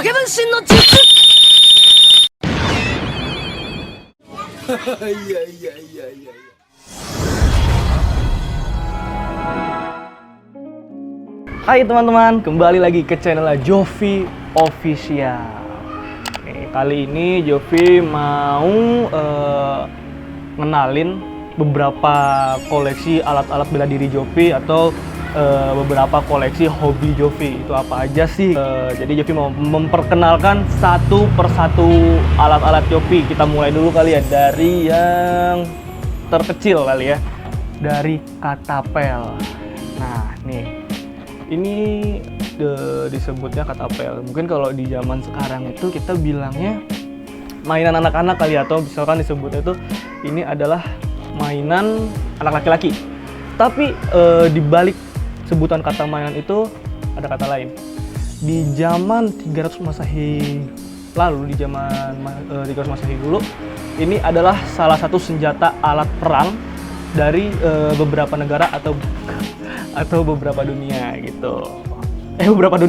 影分身の術。 Hai teman-teman, kembali lagi ke channel Jovi Official. Oke, kali ini Jovi mau ngenalin beberapa koleksi alat-alat bela diri Jovi atau beberapa koleksi hobi Jovi. Itu apa aja sih? Jadi Jovi mau memperkenalkan satu persatu alat-alat Jovi. Kita mulai dulu kali ya dari yang terkecil kali ya, dari katapel. Nah nih, ini disebutnya katapel. Mungkin kalau di zaman sekarang itu kita bilangnya mainan anak-anak kali, atau misalkan disebutnya itu ini adalah mainan anak laki-laki. Tapi di balik sebutan kata mainan itu ada kata lain. Di zaman 300 Masehi lalu, di zaman 300 Masehi dulu, ini adalah salah satu senjata alat perang dari beberapa negara atau beberapa dunia gitu. Beberapa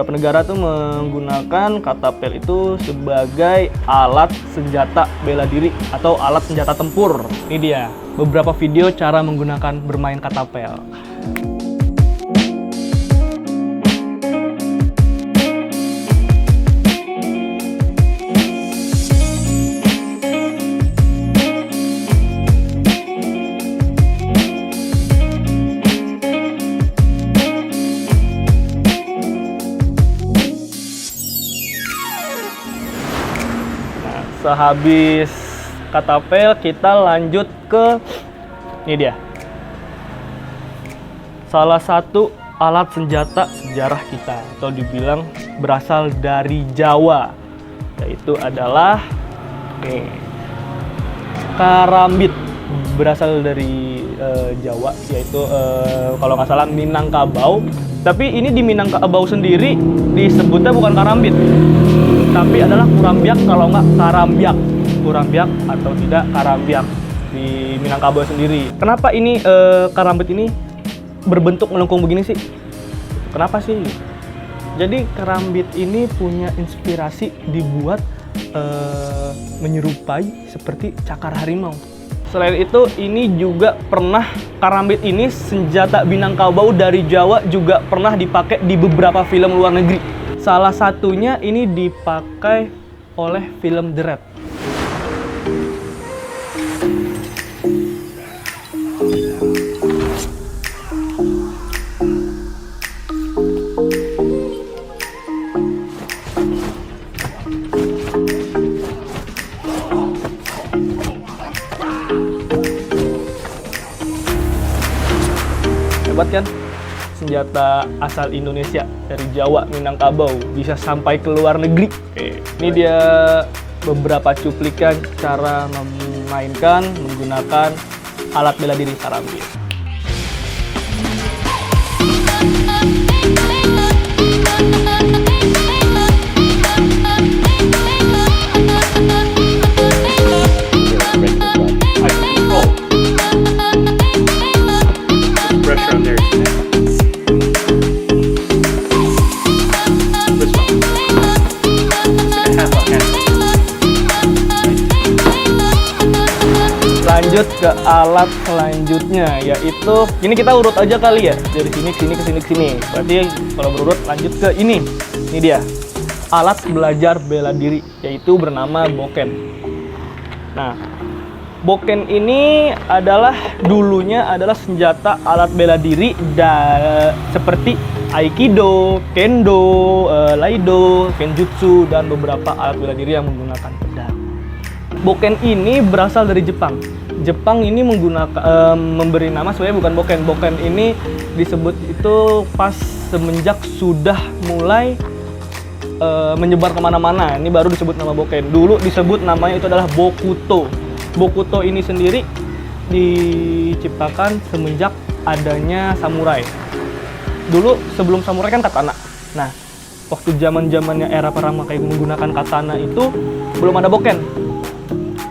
negara tuh menggunakan katapel itu sebagai alat senjata bela diri atau alat senjata tempur. Ini dia beberapa video cara menggunakan bermain katapel. Sehabis katapel kita lanjut ke ini dia, salah satu alat senjata sejarah kita, atau dibilang berasal dari Jawa, yaitu adalah karambit. Berasal dari Jawa, yaitu kalau nggak salah Minangkabau. Tapi ini di Minangkabau sendiri disebutnya bukan karambit, tapi adalah kurambiak, kalau nggak karambiak. Kurambiak atau tidak karambiak di Minangkabau sendiri. Kenapa ini karambit ini berbentuk melengkung begini sih? Kenapa sih? Jadi karambit ini punya inspirasi dibuat menyerupai seperti cakar harimau. Selain itu, ini juga pernah, karambit ini senjata Minangkabau dari Jawa juga pernah dipakai di beberapa film luar negeri. Salah satunya ini dipakai oleh film The Raid. Hebat kan? Senjata asal Indonesia dari Jawa, Minangkabau, bisa sampai ke luar negeri. Ini dia beberapa cuplikan cara memainkan menggunakan alat bela diri karambit. Lanjut ke alat selanjutnya, yaitu ini kita urut aja kali ya, dari sini ke sini ke sini ke sini. Berarti kalau berurut lanjut ke ini. Ini dia alat belajar bela diri, yaitu bernama boken. Nah, boken ini adalah dulunya adalah senjata alat bela diri seperti aikido, kendo, laido, kenjutsu, dan beberapa alat bela diri yang menggunakan pedang. Boken ini berasal dari Jepang. Jepang ini menggunakan memberi nama sebenarnya bukan boken. Boken ini disebut itu pas semenjak sudah mulai menyebar kemana-mana. Ini baru disebut nama boken. Dulu disebut namanya itu adalah bokuto. Bokuto ini sendiri diciptakan semenjak adanya samurai. Dulu sebelum samurai kan katana. Nah, waktu zaman-zamannya era perang kayak menggunakan katana itu belum ada boken.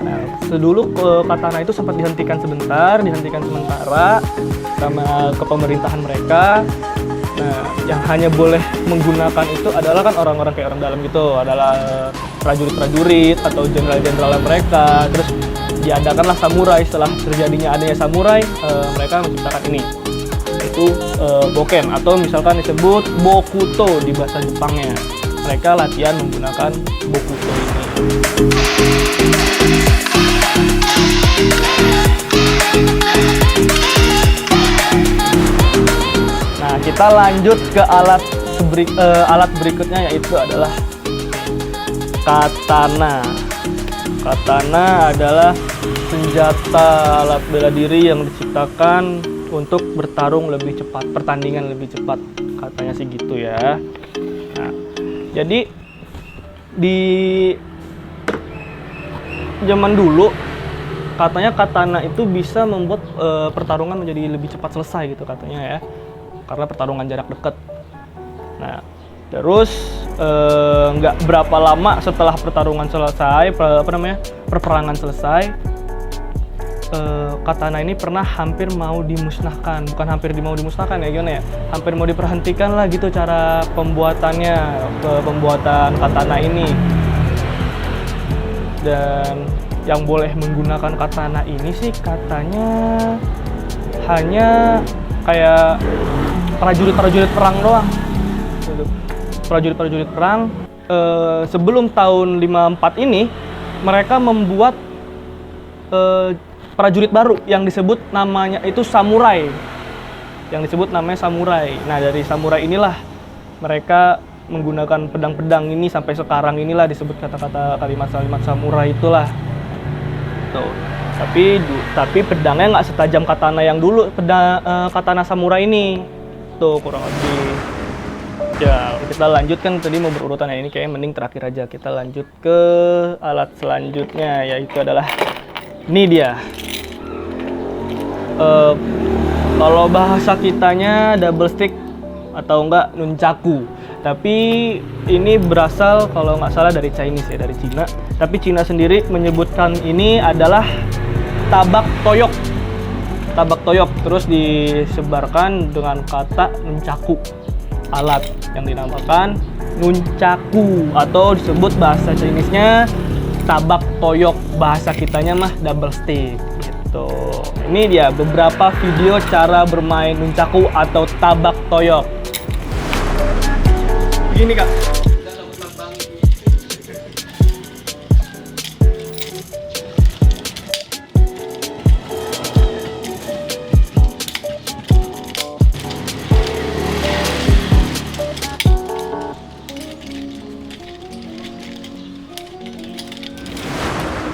Nah, sedulu katana itu sempat dihentikan sementara sama kepemerintahan mereka. Nah, yang hanya boleh menggunakan itu adalah kan orang-orang kayak orang dalam gitu, adalah prajurit-prajurit atau jenderal-jenderal mereka. Terus diadakanlah samurai. Setelah terjadinya adanya samurai, mereka menciptakan ini, itu boken atau misalkan disebut bokuto di bahasa Jepangnya. Mereka latihan menggunakan bokuto ini. Nah, kita lanjut ke alat berikutnya, yaitu adalah katana. Katana adalah senjata alat bela diri yang diciptakan untuk bertarung lebih cepat, pertandingan lebih cepat, katanya sih gitu ya. Nah, jadi di zaman dulu katanya katana itu bisa membuat pertarungan menjadi lebih cepat selesai gitu katanya ya, karena pertarungan jarak dekat. Nah, terus nggak berapa lama setelah pertarungan selesai, perperangan selesai, katana ini pernah hampir mau dimusnahkan. Bukan hampir mau dimusnahkan ya, gimana ya, hampir mau diperhentikan lah gitu cara pembuatannya, pembuatan katana ini. Dan yang boleh menggunakan katana ini sih katanya hanya kayak prajurit-prajurit perang doang. Prajurit-prajurit perang. Sebelum tahun 54 ini, mereka membuat prajurit baru yang disebut namanya itu samurai. Yang disebut namanya samurai. Nah, dari samurai inilah mereka menggunakan pedang-pedang ini sampai sekarang inilah disebut kata-kata kalimat-kalimat samurai itulah. Tuh. Tapi pedangnya nggak setajam katana yang dulu, katana samurai ini. Tuh kurang lebih. Ya, kita lanjutkan, tadi mau berurutan ya, ini kayaknya mending terakhir aja. Kita lanjut ke alat selanjutnya, yaitu adalah ini dia. Kalau bahasa kitanya double stick atau enggak nunchaku. Tapi ini berasal kalau nggak salah dari Chinese ya, dari Cina. Tapi Cina sendiri menyebutkan ini adalah tabak toyok. Tabak toyok terus disebarkan dengan kata nunchaku. Alat yang dinamakan nunchaku atau disebut bahasa Chinese-nya tabak toyok, bahasa kitanya mah double stick gitu. Ini dia beberapa video cara bermain nunchaku atau tabak toyok. Begini Kak.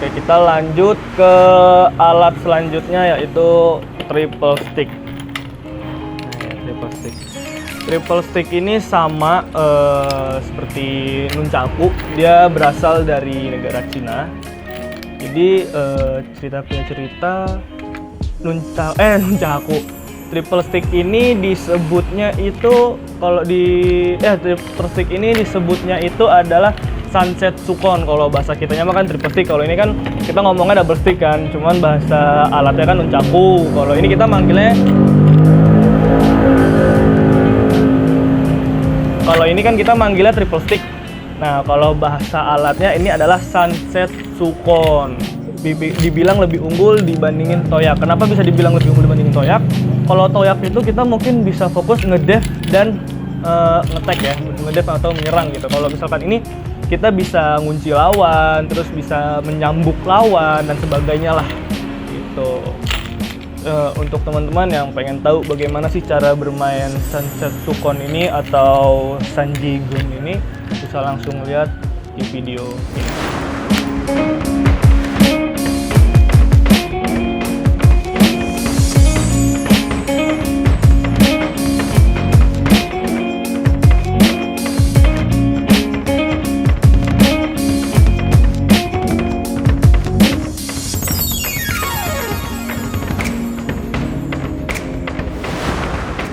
Oke, kita lanjut ke alat selanjutnya, yaitu triple stick. Nah, ya, triple stick. Triple stick ini sama seperti nunchaku, dia berasal dari negara Cina. Jadi cerita nunchaku. Triple stick ini disebutnya itu triple stick ini disebutnya itu adalah Sunset Sukon kalau bahasa kitanya mah kan triple stick. Kalau ini kan kita ngomongnya double stick kan, cuman bahasa alatnya kan nunchaku. Kalau ini kita manggilnya, kalau ini kan kita manggilnya triple stick. Nah, kalau bahasa alatnya ini adalah Sunset Sukon. Dibilang lebih unggul dibandingin toyak. Kenapa bisa dibilang lebih unggul dibandingin toyak? Kalau toyak itu kita mungkin bisa fokus ngedef dan ngetek ya, ngedef atau menyerang gitu. Kalau misalkan ini kita bisa ngunci lawan, terus bisa menyambuk lawan dan sebagainya lah gitu. Untuk teman-teman yang pengen tahu bagaimana sih cara bermain Sunset Sukon ini atau Sanjigun ini, bisa langsung lihat di video ini.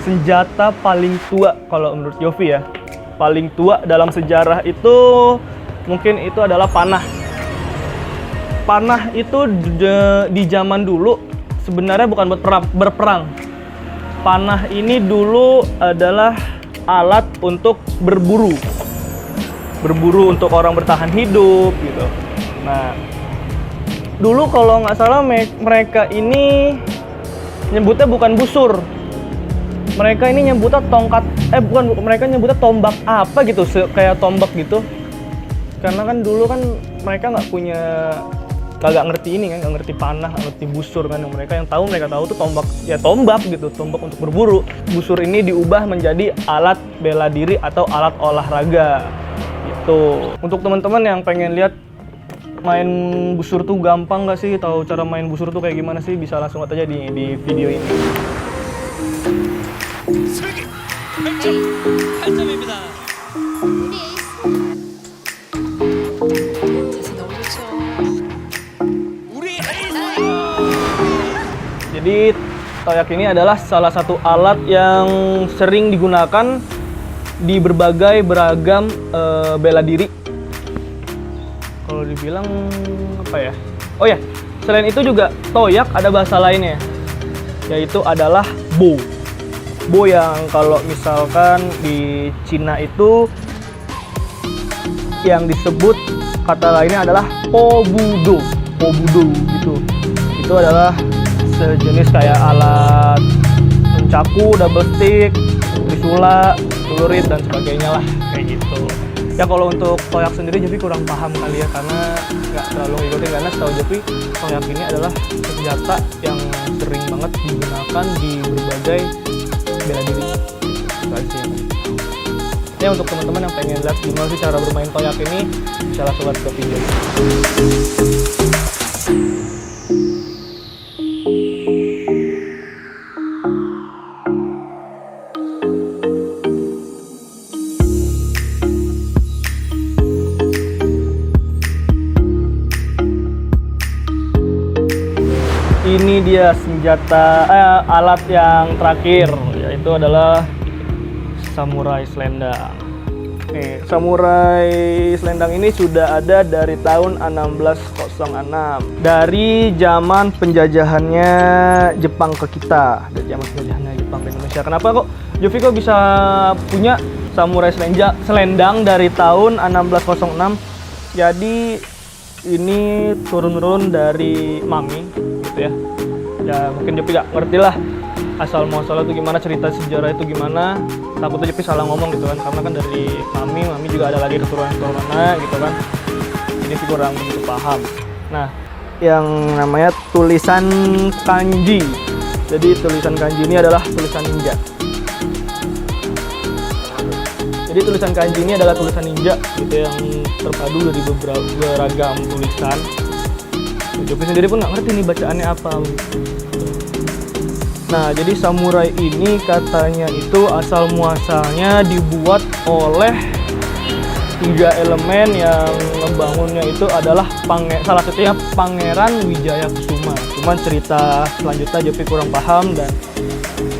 Senjata paling tua kalau menurut Yofi ya, paling tua dalam sejarah itu mungkin itu adalah panah. Panah itu di zaman dulu sebenarnya bukan buat berperang. Panah ini dulu adalah alat untuk berburu untuk orang bertahan hidup gitu. Nah, dulu kalau nggak salah mereka ini nyebutnya bukan busur, mereka ini nyebutnya tongkat, mereka nyebutnya tombak apa gitu, kayak tombak gitu. Karena kan dulu kan mereka kagak ngerti ini kan, nggak ngerti panah, nggak ngerti busur kan. Mereka tahu tuh tombak gitu, tombak untuk berburu. Busur ini diubah menjadi alat bela diri atau alat olahraga gitu. Untuk teman-teman yang pengen lihat main busur tuh gampang nggak sih, tahu cara main busur tuh kayak gimana sih, bisa langsung lihat aja di video ini. Jadi toyak ini adalah salah satu alat yang sering digunakan di berbagai beragam bela diri. Kalau dibilang apa ya? Oh ya, selain itu juga toyak ada bahasa lainnya, yaitu adalah bo. Bo yang kalau misalkan di Cina itu yang disebut kata lainnya adalah pobudo gitu. Itu adalah sejenis kayak alat mencaku, double stick, trisula, celurit dan sebagainya lah, kayak gitu. Ya kalau untuk toyak sendiri Jovi kurang paham kali ya, karena nggak terlalu ngikutin, karena setahu Jovi toyak ini adalah senjata yang sering banget digunakan di berbagai bela diri. Ya untuk teman-teman yang pengen lihat gimana sih cara bermain toyak ini, bisa langsung lihat ke video. Ini dia senjata alat yang terakhir, yaitu adalah samurai selendang. Nih, samurai selendang ini sudah ada dari tahun 1606, dari zaman penjajahannya Jepang ke kita, dari zaman penjajahannya Jepang ke Indonesia. Kenapa kok Jovi bisa punya samurai selendang dari tahun 1606? Jadi ini turun-turun dari mami gitu ya. Ya mungkin Jovi gak ngerti lah asal muasal itu gimana, cerita sejarah itu gimana. Takutnya Jovi salah ngomong gitu kan, karena kan dari mami juga ada lagi keturunan-keturunannya gitu kan. Jadi sih kurang begitu paham. Nah, yang namanya tulisan kanji. Jadi tulisan kanji ini adalah tulisan ninja. Jadi tulisan kanji ini adalah tulisan ninja gitu yang terpadu dari beberapa beragam tulisan. Jovi sendiri pun nggak ngerti nih bacaannya apa. Nah, jadi samurai ini katanya itu asal muasalnya dibuat oleh 3 elemen yang membangunnya itu adalah salah satunya Pangeran Wijayakusuma. Cuman cerita selanjutnya Jovi kurang paham dan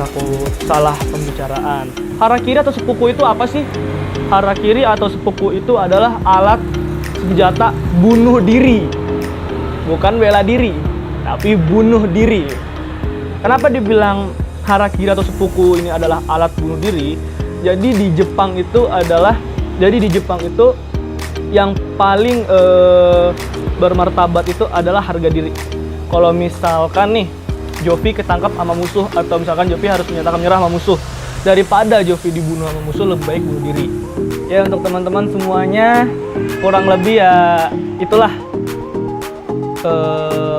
takut salah pembicaraan. Harakiri atau seppuku itu apa sih? Harakiri atau seppuku itu adalah alat senjata bunuh diri. Bukan bela diri, tapi bunuh diri. Kenapa dibilang harakiri atau seppuku ini adalah alat bunuh diri? Jadi di Jepang itu yang paling bermartabat itu adalah harga diri. Kalau misalkan nih Jovi ketangkap sama musuh, atau misalkan Jovi harus menyatakan menyerah sama musuh, daripada Jovi dibunuh sama musuh, lebih baik bunuh diri. Ya untuk teman-teman semuanya kurang lebih ya itulah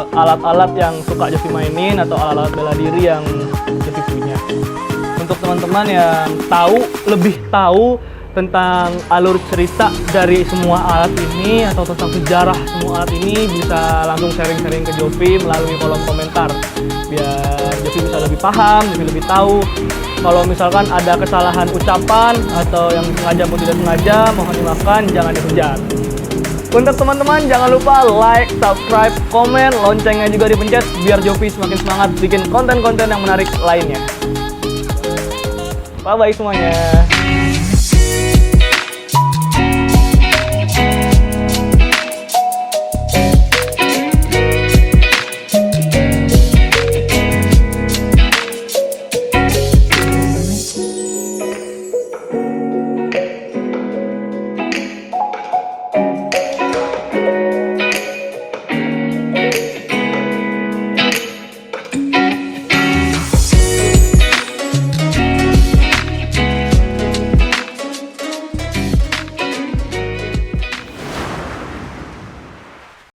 alat-alat yang suka Jovi mainin atau alat-alat bela diri yang Jovi punya. Untuk teman-teman yang lebih tahu tentang alur cerita dari semua alat ini atau tentang sejarah semua alat ini, bisa langsung sharing-sharing ke Jovi melalui kolom komentar biar Jovi bisa lebih paham, Jovi lebih tahu. Kalau misalkan ada kesalahan ucapan atau yang sengaja maupun tidak sengaja, mohon dimaafkan, jangan dihujat. Untuk teman-teman jangan lupa like, subscribe, komen, loncengnya juga dipencet biar Jovi semakin semangat bikin konten-konten yang menarik lainnya. Bye-bye semuanya.